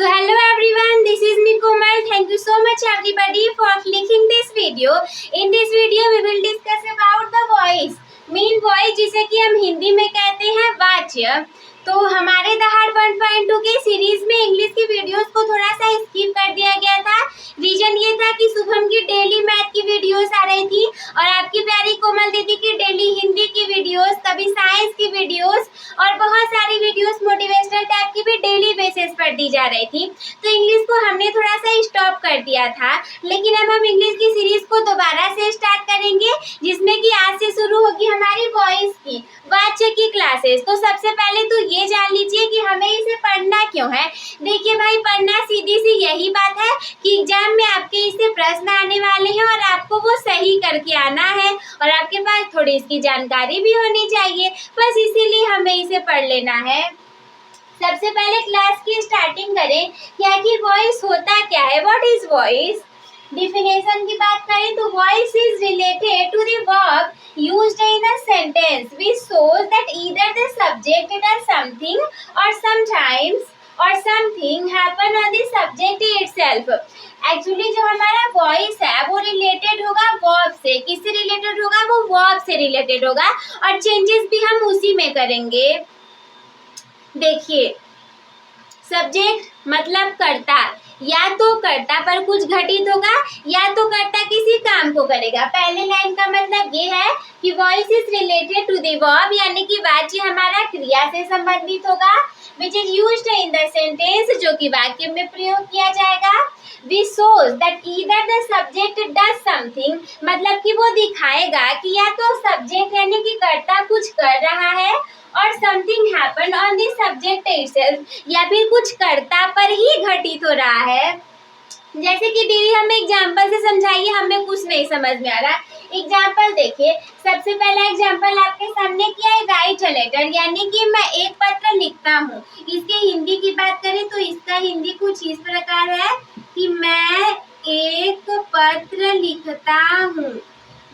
So hello everyone, this is me Komal. Thank you so much everybody for clicking this video. In this video we will discuss about the voice. Mean voice जिसे कि हम हिंदी में कहते हैं वाच्य। तो हमारे दहाड़ 1.2 के सीरीज में इंग्लिश की वीडियोस को थोड़ा सा स्किप कर दिया गया था। रीजन ये था कि शुभम की डेली मैथ की वीडियोस आ रही थी और आपकी प्यारी कोमल दीदी की डेली हिंदी की वीडियोस, कभी साइंस की वीडियोस और बहुत सारी वीडियोस मोटिवेशनल टाइप की भी डेली बेसिस पर दी जा रही थी। तो इंग्लिश को हमने थोड़ा सा स्टॉप कर दिया था, लेकिन अब हम इंग्लिश की सीरीज को दोबारा से स्टार्ट करेंगे, जिसमें कि आज से शुरू होगी हमारी वॉइस की वाच्य की क्लासेस। तो सबसे पहले तो ये जान लीजिए कि हमें इसे पढ़ना क्यों है। देखिए भाई, पढ़ना सीधी सी यही बात है कि एग्जाम में आपके इससे प्रश्न आने वाले हैं और आपको वो सही करके आना है और आपके पास थोड़ी इसकी जानकारी भी होनी चाहिए, बस इसीलिए हमें इसे पढ़ लेना है। सबसे पहले क्लास की स्टार्टिंग करें क्या कि वॉइस होता क्या है। What is voice? डिफिनेशन की बात करें तो voice is related to the verb used in a sentence which shows that either the subject does something or sometimes or something happen on the subject itself। Actually जो हमारा voice है वो related होगा verb से। किससे related होगा? वो verb से रिलेटेड होगा और चेंजेस भी हम उसी में करेंगे। देखिए, सब्जेक्ट मतलब कर्ता, या तो कर्ता पर कुछ घटित होगा या तो कर्ता किसी काम को करेगा। पहले लाइन का मतलब ये है कि voice is related to the verb, यानी कि वाच्य हमारा क्रिया से संबंधित होगा, which is used in the sentence, जो कि वाक्य में प्रयोग किया जाएगा। This shows that either the subject does something, मतलब कि वो दिखाएगा कि या तो सब्जेक्ट यानी कि कर्ता कुछ कर रहा है और something happen on the subject itself, या फिर कुछ कर्ता पर ही घटित हो रहा है। जैसे कि दीदी हमें एग्जाम्पल से समझाइए, हमें कुछ नहीं समझ में आ रहा। एग्जाम्पल देखिए, सबसे पहला एग्जाम्पल आपके सामने क्या है? राइट अ लेटर, यानी कि मैं एक पत्र लिखता हूँ। इसके हिंदी की बात करें तो इसका हिंदी कुछ इस प्रकार है कि मैं एक पत्र लिखता हूँ।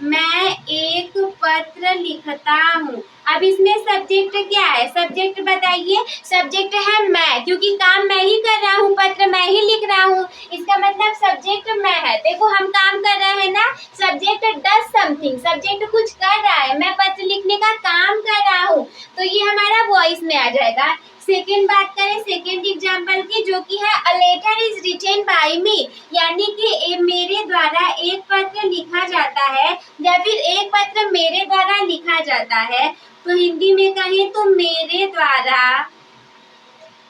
मैं एक पत्र लिखता हूँ। अब इसमें सब्जेक्ट क्या है? सब्जेक्ट बताइए। सब्जेक्ट है मैं, क्योंकि काम मैं ही कर रहा हूँ, पत्र मैं ही लिख रहा हूँ, इसका मतलब सब्जेक्ट मैं है। देखो हम काम कर रहे हैं ना, सब्जेक्ट डज समथिंग, सब्जेक्ट कुछ कर रहा है, मैं पत्र लिखने का काम कर रहा हूँ, तो ये हमारा वॉइस में आ जाएगा। सेकेंड बात करें सेकेंड एग्जाम्पल की, जो कि है a letter is written by me, यानी कि मेरे द्वारा एक पत्र लिखा जाता है या फिर एक पत्र मेरे द्वारा लिखा जाता है। तो हिंदी में कहें तो मेरे द्वारा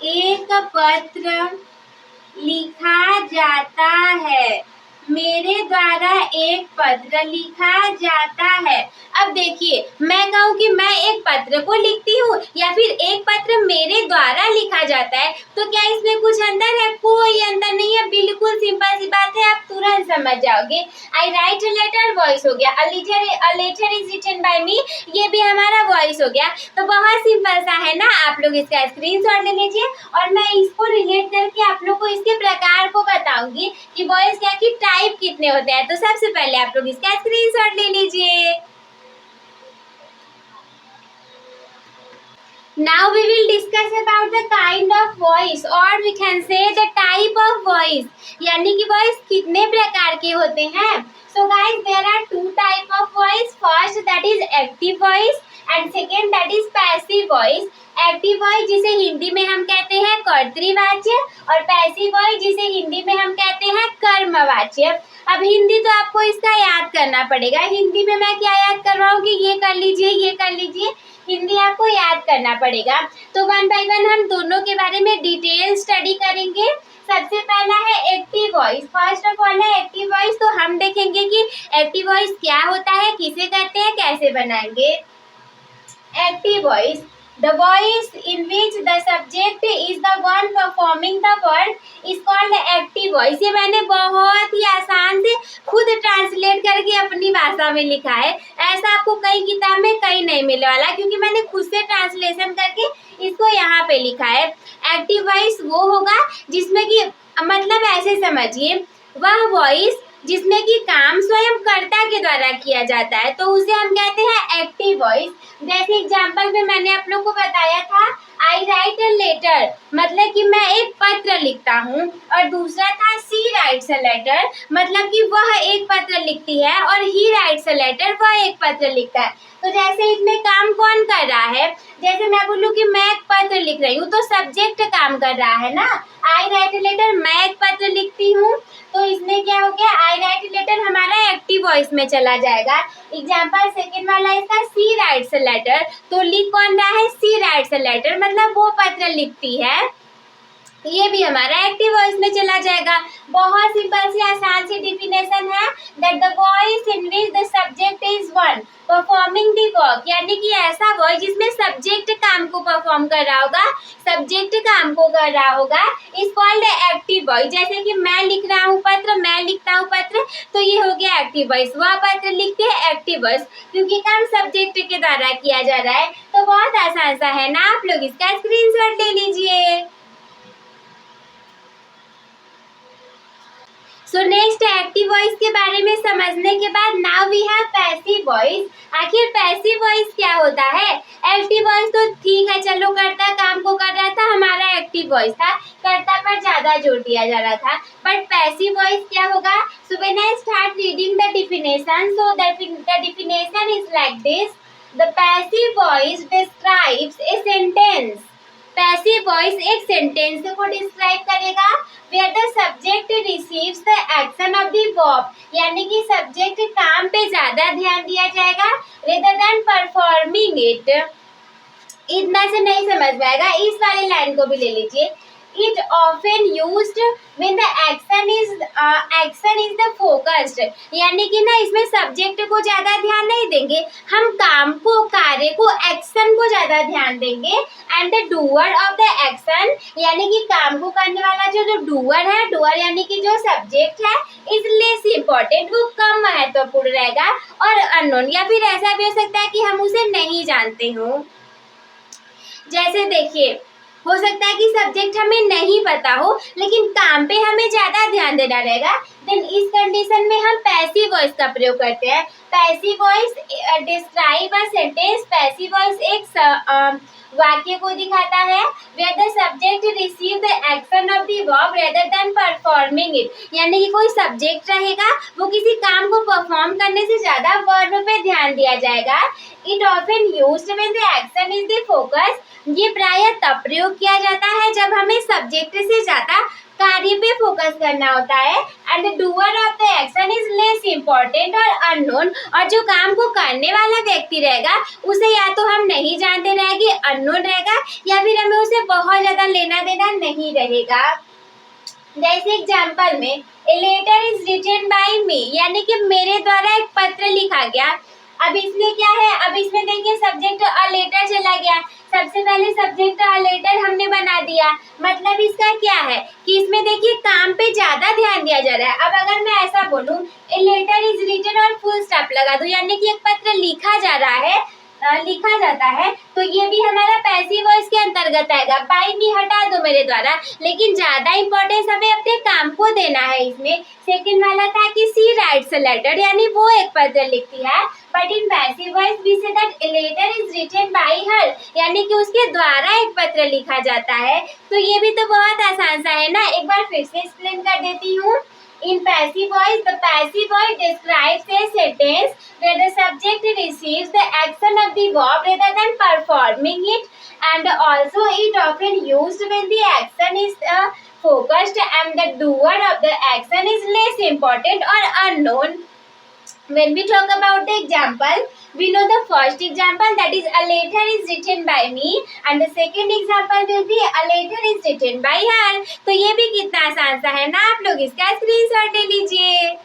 एक पत्र लिखा जाता है। मेरे द्वारा एक पत्र लिखा जाता है। अब देखिए, मैं कहूँ कि मैं एक पत्र को लिखती हूँ या फिर एक पत्र मेरे द्वारा लिखा जाता है, तो क्या इसमें कुछ अंतर है? कोई अंतर नहीं है, बिल्कुल सिंपल सी बात है, आप तुरंत समझ जाओगे। I write a letter, voice हो गया। A letter is written by me, ये भी हमारा वॉइस हो गया। तो बहुत सिंपल सा है ना, आप लोग इसका स्क्रीनशॉट ले लीजिए और मैं इसको रिलेट करके आप लोग को इसके प्रकार को बताऊंगी कि वॉइस क्या की टाइप कितने होते हैं। तो सबसे पहले आप लोग इसका स्क्रीनशॉट ले लीजिए। Now we will discuss about the kind of voice or we can say the type of voice, यानी कि voice कितने प्रकार के होते हैं। So guys, there are two type of voice. First that is active voice and second that is passive voice. Active voice जिसे हिंदी में हम कहते हैं कर्तृवाच्य और पैसिव वॉइस जिसे हिंदी में हम कहते हैं कर्मवाच्य। अब हिंदी तो आपको इसका याद करना पड़ेगा। हिंदी में मैं क्या याद करवाऊंगी? ये कर लीजिए, ये कर लीजिए, हिंदी आपको याद करना पड़ेगा। तो वन बाय वन हम दोनों के बारे में डिटेल स्टडी करेंगे। सबसे पहला है active voice. First of all है एक्टिव वॉइस। तो हम देखेंगे कि एक्टिव वॉइस क्या होता है, किसे कहते हैं, कैसे बनाएंगे। Active voice, the voice in which the subject is the one performing the work is called active voice। ये मैंने बहुत ही आसान से खुद ट्रांसलेट करके अपनी भाषा में लिखा है। ऐसा आपको कई किताब में कहीं नहीं मिलने वाला, क्योंकि मैंने खुद से ट्रांसलेशन करके इसको यहाँ पे लिखा है। एक्टिव वॉइस वो होगा जिसमें कि मतलब ऐसे समझिए, वह वॉइस जिसमें कि काम स्वयं कर्ता के द्वारा किया जाता है, तो उसे हम कहते हैं एक्टिव वॉइस। जैसे एग्जाम्पल में मैंने आप लोग को बताया था, आई राइट अ लेटर मतलब कि मैं एक पत्र लिखता हूँ, और दूसरा था सी राइट्स अ लेटर मतलब कि वह एक पत्र लिखती है, और ही राइट्स अ लेटर वह एक पत्र लिखता है। तो जैसे इसमें काम कौन कर रहा है, जैसे मैं बोलूँ कि मैं एक पत्र लिख रही हूँ तो सब्जेक्ट काम कर रहा है ना। आई राइट अ लेटर मैं एक पत्र लिखती हूँ, तो इसमें क्या हो गया, आई राइट अ लेटर हमारा एक्टिव वॉइस में चला जाएगा। एग्जाम्पल सेकेंड वाला इसका सी राइट्स अ लेटर, तो लिख कौन रहा है, सी राइट्स अ लेटर मतलब वो पत्र लिखती है, ये भी हमारा एक्टिव वॉइस में चला जाएगा। बहुत सिंपल सी आसान सी डिफिनेशन है that the voice in which the subject is one performing the work, यानी कि ऐसा वॉइस जिसमें सब्जेक्ट काम को परफॉर्म कर रहा होगा, सब्जेक्ट काम को कर रहा होगा, इज कॉल्ड एक्टिव वॉइस। जैसे कि मैं लिख रहा हूँ पत्र, मैं लिखता हूँ पत्र, तो ये हो गया एक्टिव वॉइस, वह पत्र लिखते हैं एक्टिव वॉइस, क्योंकि काम सब्जेक्ट के द्वारा किया जा रहा है। तो बहुत आसान सा है ना, आप लोग इसका स्क्रीनशॉट ले लीजिए। सो नेक्स्ट एक्टिव वॉइस के बारे में समझने के बाद now we have passive voice. आखिर पैसिव वॉइस क्या होता है, एक्टिव वॉइस तो ठीक है, चलो कर्ता काम को कर रहा था, हमारा एक्टिव वॉइस था, कर्ता पर ज्यादा जोर दिया जा रहा था। बट पैसिव वॉइस क्या होगा, so when I start reading the definition, so the definition is like this, the passive voice describes a sentence. Passive voice एक सेंटेंस को डिस्क्राइब करेगा where the subject receives the action of the verb, यानी कि subject काम पे ज्यादा ध्यान दिया जाएगा rather than performing it। इतना से नहीं समझ में आएगा, इस वाली लाइन को भी ले लीजिए। It often used when the action is the focused, यानी कि ना इसमें सब्जेक्ट को ज्यादा ध्यान नहीं देंगे, हम काम को, कार्य को, एक्शन को ज्यादा ध्यान देंगे। And the doer of the action, यानी कि काम को करने वाला जो डूअर है, डूअर यानी कि जो सब्जेक्ट है, इज लेस इम्पोर्टेंट, वो कम महत्वपूर्ण रहेगा, और अननोन, या फिर ऐसा भी हो सकता है कि हम उसे नहीं जानते हो। जैसे देखिए, हो सकता है कि सब्जेक्ट हमें नहीं पता हो लेकिन काम पे हमें ज्यादा ध्यान देना रहेगा, देन इस कंडीशन में हम पैसिव वॉइस का प्रयोग करते हैं। Passive voice describe a sentence, passive voice एक वाक्य को दिखाता है where the subject receive the action of the verb rather than performing it, यानी कि कोई सब्जेक्ट रहेगा, वो किसी काम को परफॉर्म करने से ज्यादा वर्ब पे ध्यान दिया जाएगा। It often used when the action is the focus, ये प्रायः तब प्रयोग किया जाता है जब हमें सब्जेक्ट से ज्यादा कार्य पे फोकस करना होता है। And the doer of the action is less important और अननोन, और जो काम को करने वाला व्यक्ति रहेगा उसे या तो हम नहीं जानते रहेंगे, अननोन रहेगा, या फिर हमें उसे बहुत ज्यादा लेना देना नहीं रहेगा। जैसे एग्जाम्पल में a letter is written by me, यानी कि मेरे द्वारा एक पत्र लिखा गया। अब इसमें क्या है, अब इसमें देखिए सब्जेक्ट अ लेटर चला गया, सबसे पहले सब्जेक्ट अ लेटर हमने बना दिया, मतलब इसका क्या है कि इसमें देखिए काम पे ज्यादा ध्यान दिया जा रहा है। अब अगर मैं ऐसा बोलूं ए लेटर इज रिटन और फुल स्टॉप लगा दूं, यानी कि एक पत्र लिखा जा रहा है, लिखा जाता है, तो ये भी हमारा पैसिव वॉइस के अंतर्गत आएगा। बाय मी हटा दो मेरे द्वारा, लेकिन ज्यादा इंपॉर्टेंस हमें अपने काम को देना है इसमें। सेकंड वाला था कि सी राइट्स अ लेटर, यानी वो एक पत्र लिखती है, but in passive voice we say that a letter is written by her, यानी कि उसके द्वारा एक पत्र लिखा जाता है। तो ये भी तो बहुत आसान सा है ना, एक बार फिर से एक्सप्लेन कर देती हूँ। In passive voice, the passive voice describes a sentence where the subject receives the action of the verb rather than performing it, and also it often used when the action is focused and the doer of the action is less important or unknown. When we talk about the example, we know the first example, that is a letter is written by me, and the second example will be a letter is written by her। तो ये भी कितना आसान सा है ना, आप लोग इसका स्क्रीनशॉट ले लीजिए।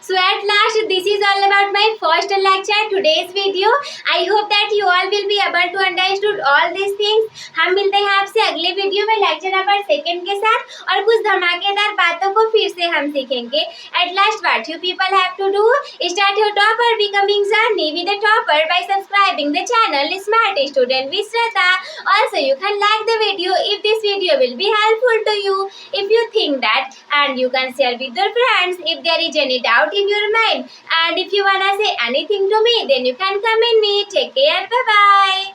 So at last, this is all about my first lecture, today's video. I hope that you all will be able to understood all these things. हम मिलते हैं आपसे अगले वीडियो में लेक्चर नंबर 2 के साथ, और कुछ धमाकेदार बातों को फिर से हम सीखेंगे। At last, what you people have to do, start your topper becoming journey with a topper by subscribing the channel Smart Student with Shraddha. Also, you can like the video if this video will be helpful to you. If you think that, and you can share with your friends. If there is any doubt in your mind. And if you wanna say anything to me, then you can comment me. Take care. Bye bye.